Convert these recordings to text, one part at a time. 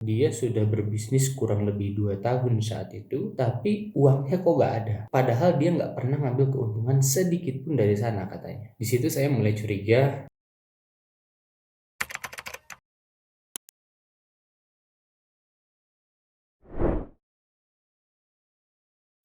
Dia sudah berbisnis kurang lebih 2 tahun saat itu, tapi uangnya kok nggak ada. Padahal dia nggak pernah ngambil keuntungan sedikit pun dari sana katanya. Di situ saya mulai curiga.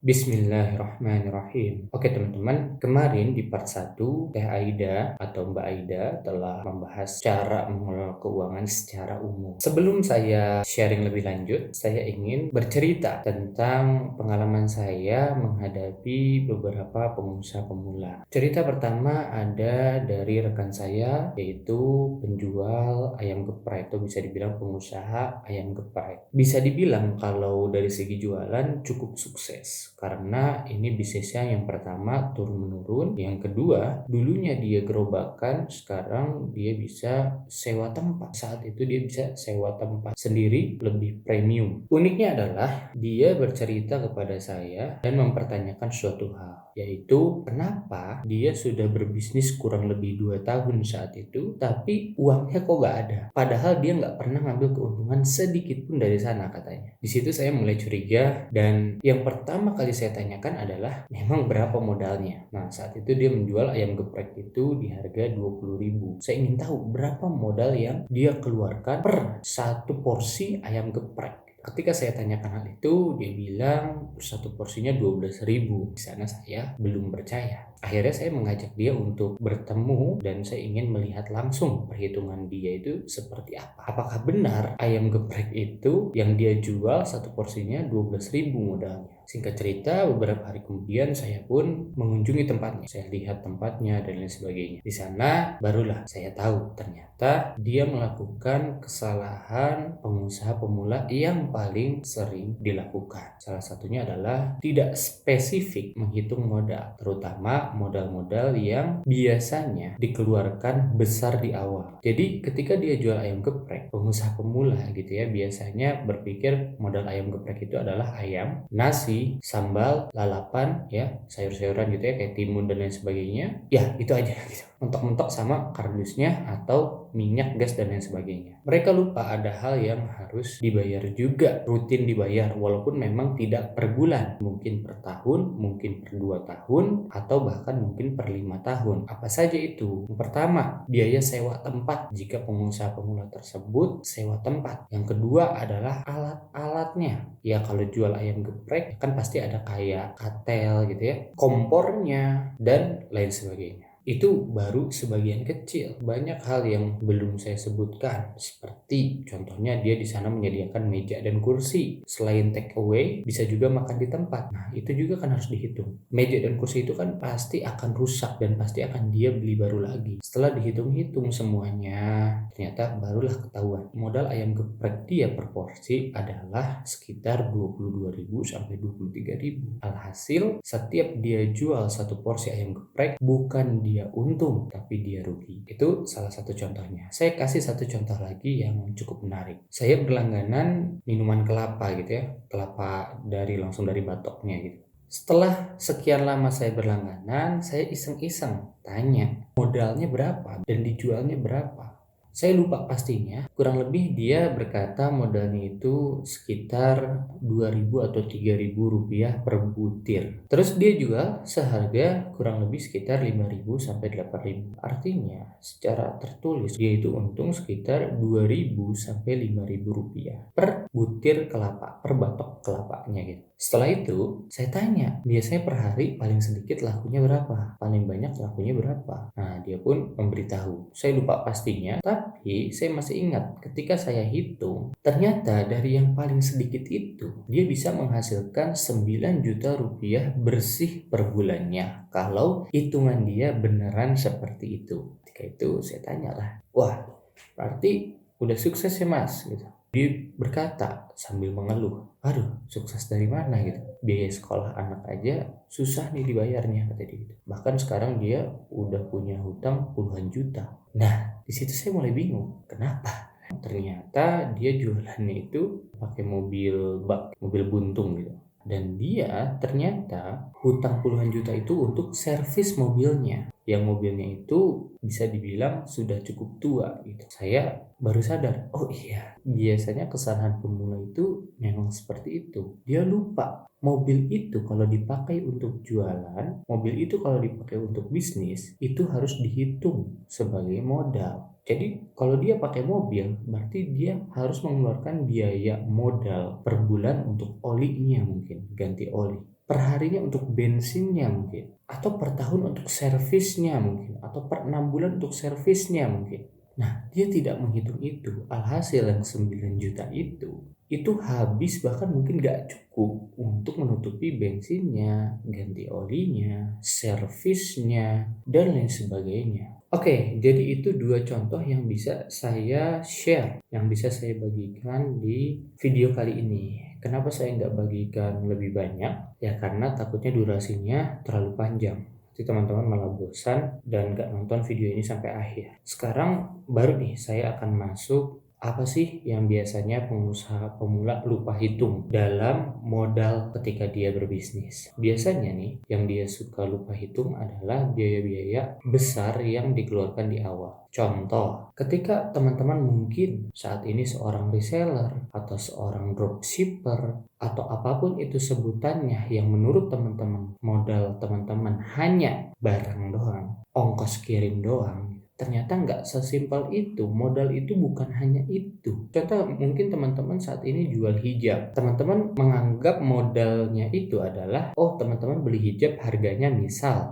Bismillahirrahmanirrahim. Oke teman-teman, kemarin di part 1, Teh Aida atau Mbak Aida telah membahas cara mengelola keuangan secara umum. Sebelum saya sharing lebih lanjut, saya ingin bercerita tentang pengalaman saya menghadapi beberapa pengusaha pemula. Cerita pertama ada dari rekan saya, yaitu penjual ayam geprek, atau bisa dibilang pengusaha ayam geprek. Bisa dibilang kalau dari segi jualan cukup sukses, karena ini bisnisnya yang pertama turun-menurun, yang kedua dulunya dia gerobakan, sekarang dia bisa sewa tempat. Saat itu dia bisa sewa tempat sendiri lebih premium. Uniknya adalah dia bercerita kepada saya dan mempertanyakan suatu hal, yaitu kenapa dia sudah berbisnis kurang lebih 2 tahun saat itu, tapi uangnya kok nggak ada. Padahal dia nggak pernah ngambil keuntungan sedikit pun dari sana katanya. Di situ saya mulai curiga, dan yang pertama kali saya tanyakan adalah memang berapa modalnya. Nah, saat itu dia menjual ayam geprek itu di harga 20.000. Saya ingin tahu berapa modal yang dia keluarkan per satu porsi ayam geprek. Ketika saya tanyakan hal itu, dia bilang satu porsinya 12.000. Di sana saya belum percaya. Akhirnya saya mengajak dia untuk bertemu dan saya ingin melihat langsung perhitungan dia itu seperti apa. Apakah benar ayam geprek itu yang dia jual satu porsinya 12.000 modalnya? Singkat cerita, beberapa hari kemudian saya pun mengunjungi tempatnya. Saya lihat tempatnya dan lain sebagainya. Di sana barulah saya tahu ternyata dia melakukan kesalahan pengusaha pemula yang paling sering dilakukan. Salah satunya adalah tidak spesifik menghitung modal, terutama modal-modal yang biasanya dikeluarkan besar di awal. Jadi ketika dia jual ayam geprek, pengusaha pemula gitu ya, biasanya berpikir modal ayam geprek itu adalah ayam, nasi, sambal, lalapan ya, sayur-sayuran gitu ya kayak timun dan lain sebagainya. Ya, itu aja gitu. Mentok-mentok sama kardusnya atau minyak, gas dan lain sebagainya. Mereka lupa ada hal yang harus dibayar juga, rutin dibayar, walaupun memang tidak per bulan, mungkin per tahun, mungkin per 2 tahun, atau bahkan mungkin per 5 tahun. Apa saja itu? Yang pertama, biaya sewa tempat jika pengusaha pemula tersebut sewa tempat. Yang kedua adalah alat-alatnya. Ya kalau jual ayam geprek kan pasti ada kayak katel gitu ya, kompornya, dan lain sebagainya. Itu baru sebagian kecil. Banyak hal yang belum saya sebutkan, seperti contohnya dia di sana menyediakan meja dan kursi. Selain take away, bisa juga makan di tempat. Nah, itu juga kan harus dihitung. Meja dan kursi itu kan pasti akan rusak dan pasti akan dia beli baru lagi. Setelah dihitung-hitung semuanya, ternyata barulah ketahuan modal ayam geprek dia per porsi adalah sekitar 22.000 sampai 23.000. Alhasil, setiap dia jual satu porsi ayam geprek, bukan dia untung tapi dia rugi. Itu salah satu contohnya. Saya kasih satu contoh lagi yang cukup menarik. Saya berlangganan minuman kelapa gitu ya, kelapa langsung dari batoknya gitu. Setelah sekian lama saya berlangganan, saya iseng-iseng tanya modalnya berapa dan dijualnya berapa. Saya lupa pastinya, kurang lebih dia berkata modalnya itu sekitar 2.000 atau 3.000 rupiah per butir. Terus dia jual seharga kurang lebih sekitar 5.000 sampai 8.000. Artinya secara tertulis dia itu untung sekitar 2.000 sampai 5.000 rupiah per butir kelapa, per batok kelapanya gitu. Setelah itu, saya tanya, biasanya per hari paling sedikit lakunya berapa? Paling banyak lakunya berapa? Nah, dia pun memberitahu. Saya lupa pastinya, tapi saya masih ingat ketika saya hitung, ternyata dari yang paling sedikit itu, dia bisa menghasilkan 9 juta rupiah bersih per bulannya. Kalau hitungan dia beneran seperti itu. Ketika itu saya tanyalah, wah, berarti udah sukses ya mas? Gitu. Dia berkata sambil mengeluh, aduh sukses dari mana gitu, biaya sekolah anak aja susah nih dibayarnya kata dia gitu. Bahkan sekarang dia udah punya hutang puluhan juta. Nah di situ saya mulai bingung, kenapa? Ternyata dia jualannya itu pakai mobil bak, mobil buntung gitu. Dan dia ternyata hutang puluhan juta itu untuk servis mobilnya. yang mobilnya itu bisa dibilang sudah cukup tua gitu. Saya baru sadar, oh iya, biasanya kesalahan pemula itu memang seperti itu. Dia lupa mobil itu kalau dipakai untuk jualan, mobil itu kalau dipakai untuk bisnis, itu harus dihitung sebagai modal. Jadi kalau dia pakai mobil, berarti dia harus mengeluarkan biaya modal per bulan untuk olinya mungkin, ganti oli. Perharinya untuk bensinnya mungkin, atau per tahun untuk servisnya mungkin, atau per 6 bulan untuk servisnya mungkin. Nah, dia tidak menghitung itu. Alhasil yang 9 juta itu habis bahkan mungkin gak cukup untuk menutupi bensinnya, ganti olinya, servisnya, dan lain sebagainya. Oke, jadi itu dua contoh yang bisa saya share, yang bisa saya bagikan di video kali ini. Kenapa saya nggak bagikan lebih banyak? Ya karena takutnya durasinya terlalu panjang. Jadi teman-teman malah bosan dan nggak nonton video ini sampai akhir. Sekarang baru nih saya akan masuk apa sih yang biasanya pengusaha pemula lupa hitung dalam modal ketika dia berbisnis? Biasanya nih, yang dia suka lupa hitung adalah biaya-biaya besar yang dikeluarkan di awal. Contoh, ketika teman-teman mungkin saat ini seorang reseller atau seorang dropshipper atau apapun itu sebutannya yang menurut teman-teman modal teman-teman hanya barang doang, ongkos kirim doang. Ternyata nggak sesimpel itu, modal itu bukan hanya itu. Contoh mungkin teman-teman saat ini jual hijab. Teman-teman menganggap modalnya itu adalah, oh teman-teman beli hijab harganya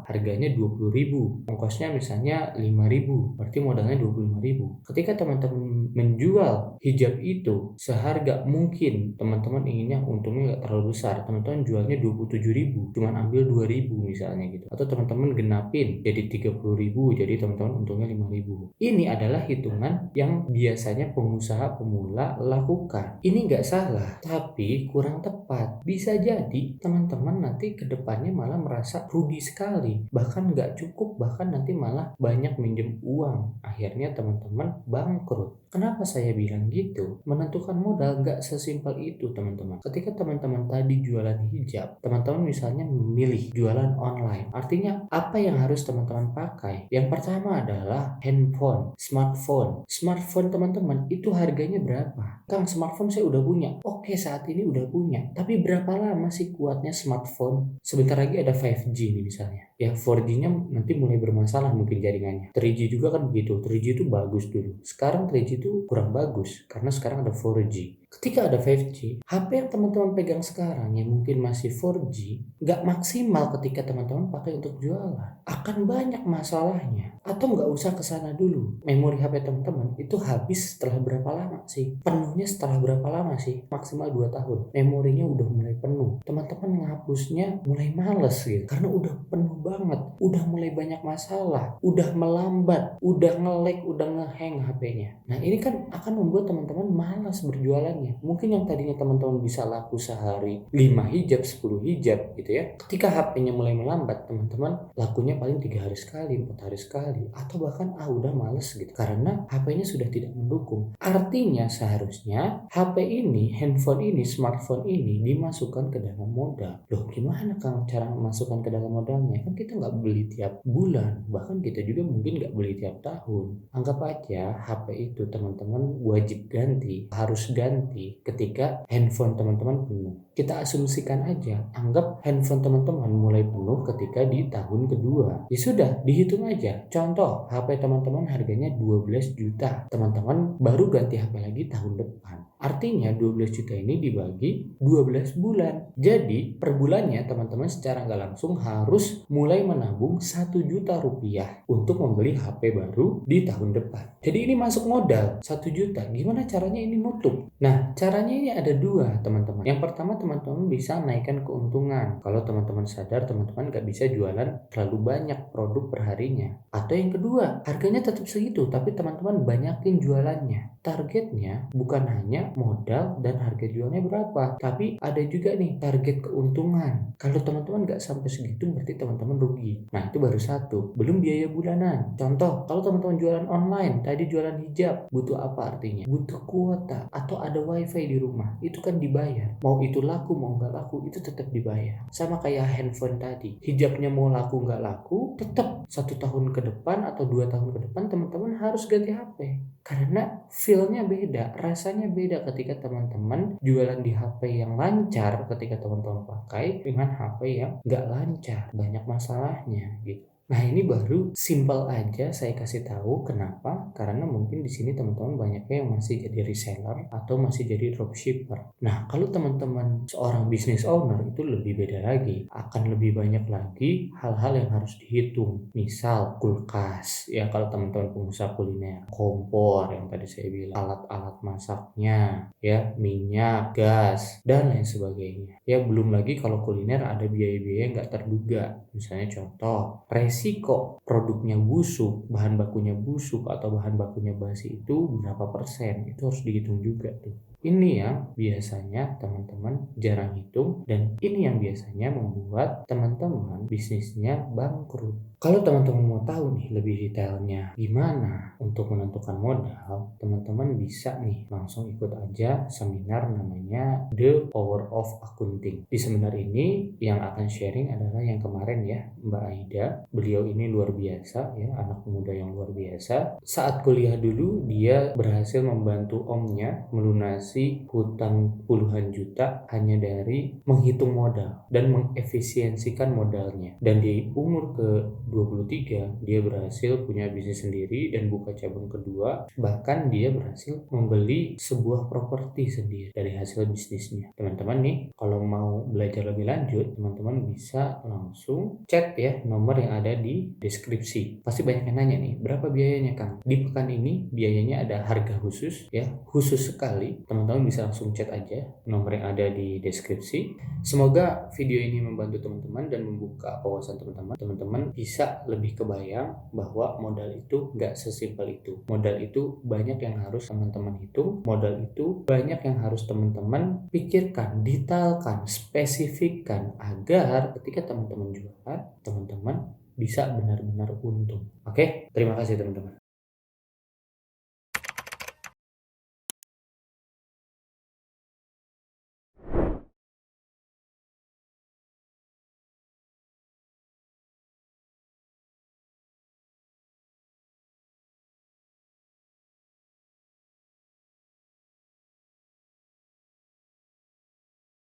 harganya 20.000, ongkosnya misalnya 5.000, berarti modalnya 25.000. Ketika teman-teman menjual hijab itu seharga mungkin teman-teman inginnya untungnya nggak terlalu besar, teman-teman jualnya 27.000, cuman ambil 2.000 misalnya gitu. Atau teman-teman genapin jadi 30.000, jadi teman-teman untungnya 5.000. Ini adalah hitungan yang biasanya pengusaha pemula lakukan. Ini nggak salah, tapi kurang tepat. Bisa jadi teman-teman nanti ke depannya malah merasa rugi sekali, bahkan nggak cukup, bahkan nanti malah banyak minjem uang. Akhirnya teman-teman bangkrut. Kenapa saya bilang gitu? Menentukan modal nggak sesimpel itu teman-teman. Ketika teman-teman tadi jualan hijab, teman-teman misalnya memilih jualan online. Artinya apa yang harus teman-teman pakai? Yang pertama adalah handphone, smartphone. Smartphone teman-teman itu harganya berapa? Kang, smartphone saya udah punya. Oke, saat ini udah punya. Tapi berapa lama sih kuatnya smartphone? Sebentar lagi ada 5G nih misalnya. Ya 4G-nya nanti mulai bermasalah mungkin jaringannya. 3G juga kan begitu. 3G itu bagus dulu. Sekarang 3G itu kurang bagus karena sekarang ada 4G. Ketika ada 5G, HP yang teman-teman pegang sekarang yang mungkin masih 4G, nggak maksimal ketika teman-teman pakai untuk jualan. Akan banyak masalahnya. Atau nggak usah ke sana dulu. Memori HP teman-teman itu habis setelah berapa lama sih? Penuhnya setelah berapa lama sih? Maksimal 2 tahun. Memorinya udah mulai penuh. Teman-teman ngapusnya mulai males gitu. Karena udah penuh banget. Udah mulai banyak masalah. Udah melambat. Udah nge-lag, udah nge-hang HP-nya. Nah ini kan akan membuat teman-teman malas berjualannya. Mungkin yang tadinya teman-teman bisa laku sehari 5 hijab, 10 hijab gitu ya. Ketika HP-nya mulai melambat, teman-teman lakunya paling 3 hari sekali, 4 hari sekali. Atau bahkan udah males gitu. Karena HP-nya sudah tidak mendukung. Artinya seharusnya HP ini, handphone ini, smartphone ini dimasukkan ke dalam modal. Loh gimana Kang cara memasukkan ke dalam modalnya? Kan kita nggak beli tiap bulan. Bahkan kita juga mungkin nggak beli tiap tahun. Anggap aja HP itu teman-teman wajib ganti, harus ganti ketika handphone teman-teman penuh. Kita asumsikan aja, anggap handphone teman-teman mulai penuh ketika di tahun kedua. Ya sudah, dihitung aja. Contoh, HP teman-teman harganya 12 juta. Teman-teman baru ganti HP lagi tahun depan. Artinya 12 juta ini dibagi 12 bulan. Jadi per bulannya teman-teman secara nggak langsung harus mulai menabung 1 juta rupiah untuk membeli HP baru di tahun depan. Jadi ini masuk modal 1 juta. Gimana caranya ini nutup? Nah caranya ini ada dua teman-teman. Yang pertama teman-teman bisa naikkan keuntungan. Kalau teman-teman sadar teman-teman nggak bisa jualan terlalu banyak produk perharinya. Atau yang kedua harganya tetap segitu tapi teman-teman banyakin jualannya. Targetnya bukan hanya modal dan harga jualnya berapa, tapi ada juga nih target keuntungan. Kalau teman-teman nggak sampai segitu berarti teman-teman rugi. Nah itu baru satu, belum biaya bulanan. Contoh, kalau teman-teman jualan online, tadi jualan hijab, butuh apa artinya? Butuh kuota atau ada wifi di rumah, itu kan dibayar. Mau itu laku mau nggak laku itu tetap dibayar. Sama kayak handphone tadi, hijabnya mau laku nggak laku, tetap 1 tahun ke depan atau 2 tahun ke depan teman-teman harus ganti HP. Karena feel-nya beda, rasanya beda ketika teman-teman jualan di HP yang lancar ketika teman-teman pakai dengan HP yang nggak lancar, banyak masalahnya gitu. Nah, ini baru simple aja saya kasih tahu kenapa? Karena mungkin di sini teman-teman banyaknya yang masih jadi reseller atau masih jadi dropshipper. Nah, kalau teman-teman seorang business owner itu lebih beda lagi, akan lebih banyak lagi hal-hal yang harus dihitung. Misal kulkas, ya kalau teman-teman pengusaha kuliner, kompor yang tadi saya bilang, alat-alat masaknya, ya minyak, gas, dan lain sebagainya. Ya belum lagi kalau kuliner ada biaya-biaya nggak terduga. Misalnya contoh, resiko produknya busuk, bahan bakunya busuk atau bahan bakunya basi itu berapa persen, itu harus dihitung juga tuh. Ini yang biasanya teman-teman jarang hitung dan ini yang biasanya membuat teman-teman bisnisnya bangkrut. Kalau teman-teman mau tahu nih lebih detailnya gimana untuk menentukan modal, teman-teman bisa nih langsung ikut aja seminar namanya The Power of Accounting. Di seminar ini yang akan sharing adalah yang kemarin ya, Mbak Aida. Beliau ini luar biasa ya, anak muda yang luar biasa. Saat kuliah dulu dia berhasil membantu omnya melunasi hutang puluhan juta hanya dari menghitung modal dan mengefisiensikan modalnya. Dan di umur ke-23 dia berhasil punya bisnis sendiri dan buka cabang kedua. Bahkan dia berhasil membeli sebuah properti sendiri dari hasil bisnisnya. Teman-teman nih, kalau mau belajar lebih lanjut, teman-teman bisa langsung chat ya nomor yang ada di deskripsi. Pasti banyak yang nanya nih, berapa biayanya Kang? Di pekan ini biayanya ada harga khusus ya, khusus sekali. Teman-teman bisa langsung chat aja nomor yang ada di deskripsi. Semoga video ini membantu teman-teman dan membuka wawasan teman-teman. Teman-teman bisa lebih kebayang bahwa modal itu nggak sesimpel itu. Modal itu banyak yang harus teman-teman hitung. Modal itu banyak yang harus teman-teman pikirkan, detailkan, spesifikkan agar ketika teman-teman jualan, teman-teman bisa benar-benar untung. Oke, terima kasih teman-teman.